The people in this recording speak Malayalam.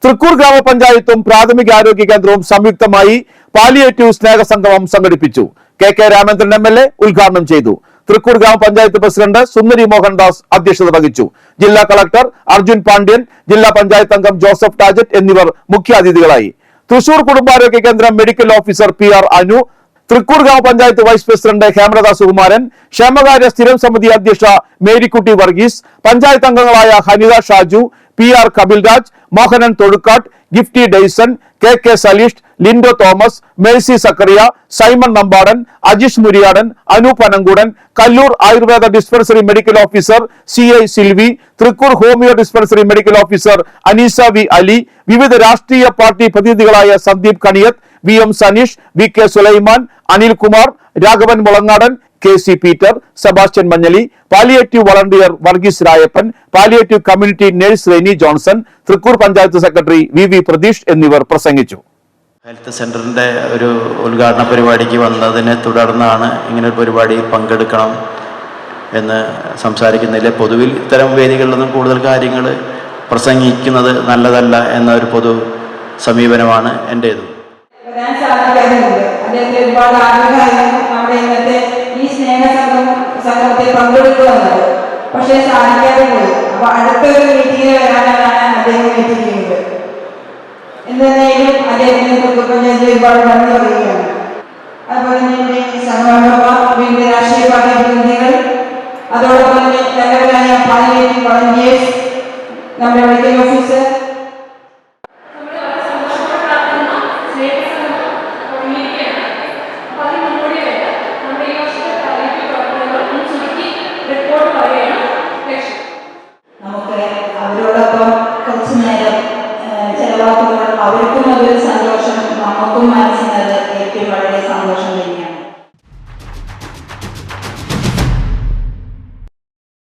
തൃക്കൂർ ഗ്രാമപഞ്ചായത്തും പ്രാഥമികാരോഗ്യ കേന്ദ്രവും സംയുക്തമായി പാലിയേറ്റീവ് സ്നേഹസംഗമം സംഘടിപ്പിച്ചു. കെ രാമേന്ദ്രൻ MLA ഉദ്ഘാടനം ചെയ്തു. തൃക്കൂർ ഗ്രാമപഞ്ചായത്ത് പ്രസിഡന്റ് സുന്ദരി മോഹൻദാസ് അധ്യക്ഷത വഹിച്ചു. ജില്ലാ കളക്ടർ അർജുൻ പാണ്ഡ്യൻ, ജില്ലാ പഞ്ചായത്ത് അംഗം ജോസഫ് ടാജറ്റ് എന്നിവർ മുഖ്യാതിഥികളായി. തൃശൂർ കുടുംബാരോഗ്യ കേന്ദ്രം medical officer PR Anu, Thrikkur ഗ്രാമപഞ്ചായത്ത് വൈസ് പ്രസിഡന്റ് ഹേമലത സുകുമാരൻ, ക്ഷേമകാര്യ സ്ഥിരം സമിതി അധ്യക്ഷ മേരിക്കുട്ടി വർഗീസ്, പഞ്ചായത്ത് അംഗങ്ങളായ Hanitha Shaju, PR Kapilraj, Mohanan Thozhukkat, Gifty Dayson, KK Saleesh, Lindo Thomas, Mercy Zacharia, Simon Nampadan, Ajish Muriyadan, Anoop Anankoodan, Kallur Ayurveda dispensary medical officer CI Silvy, Thrikkur homeo dispensary medical officer Aneesa V Ali, വിവിധ രാഷ്ട്രീയ പാർട്ടി പ്രതിനിധികളായ Sandeep Kaniyath, VM Saneesh, VK Sulaiman, Anilkumar, Raghavan Mulangadan, KC Peter, Sebastian Manjali, palliative volunteer Varghese Rayappan, palliative community nurse Reni Johnson, Thrikkur panchayat secretary VV Pratheesh എന്നിവർ പ്രസംഗിച്ചു. ഹെൽത്ത് സെന്ററിന്റെ ഒരു ഉദ്ഘാടന പരിപാടിക്ക് വന്നതിനെ തുടർന്നാണ് ഇങ്ങനെ ഒരു പരിപാടിയിൽ പങ്കെടുക്കണം എന്ന് സംസാരിക്കുന്നില്ല. പൊതുവിൽ ഇത്തരം വേദികളിലൊന്നും കൂടുതൽ കാര്യങ്ങൾ പ്രസംഗിക്കുന്നത് നല്ലതല്ല എന്ന ഒരു പൊതു സമീപനമാണ് എൻ്റേത്. ഒരുപാട് ആഗ്രഹമായിരുന്നു നമ്മുടെ ഇന്നത്തെ ഈ സംഗമത്തിൽ പങ്കെടുക്കുക എന്നത്. പക്ഷേ സാധിക്കാതെ പോയി. അപ്പൊ അടുത്തൊരു മീറ്റിംഗിൽ വരാനാണ് അദ്ദേഹം എത്തിക്കുന്നത്. എന്തായാലും അദ്ദേഹത്തിന് തൃക്കൂർ പഞ്ചായത്തിൽ ഒരുപാട് നന്ദി പറയുകയാണ്. അതുപോലെ തന്നെ സഹകരണ വിവിധ രാഷ്ട്രീയ പാർട്ടി പ്രതിനിധികൾ, അതോടൊപ്പം തന്നെ നല്ലവരായ പാലിയേറ്റീവ് വളണ്ടിയേഴ്സ്, നമ്മുടെ മെഡിക്കൽ ഓഫീസർ, അവരോടൊപ്പം കുറച്ചു നേരം ചെലവാക്കുന്നതോടെ അവർക്കും അതൊരു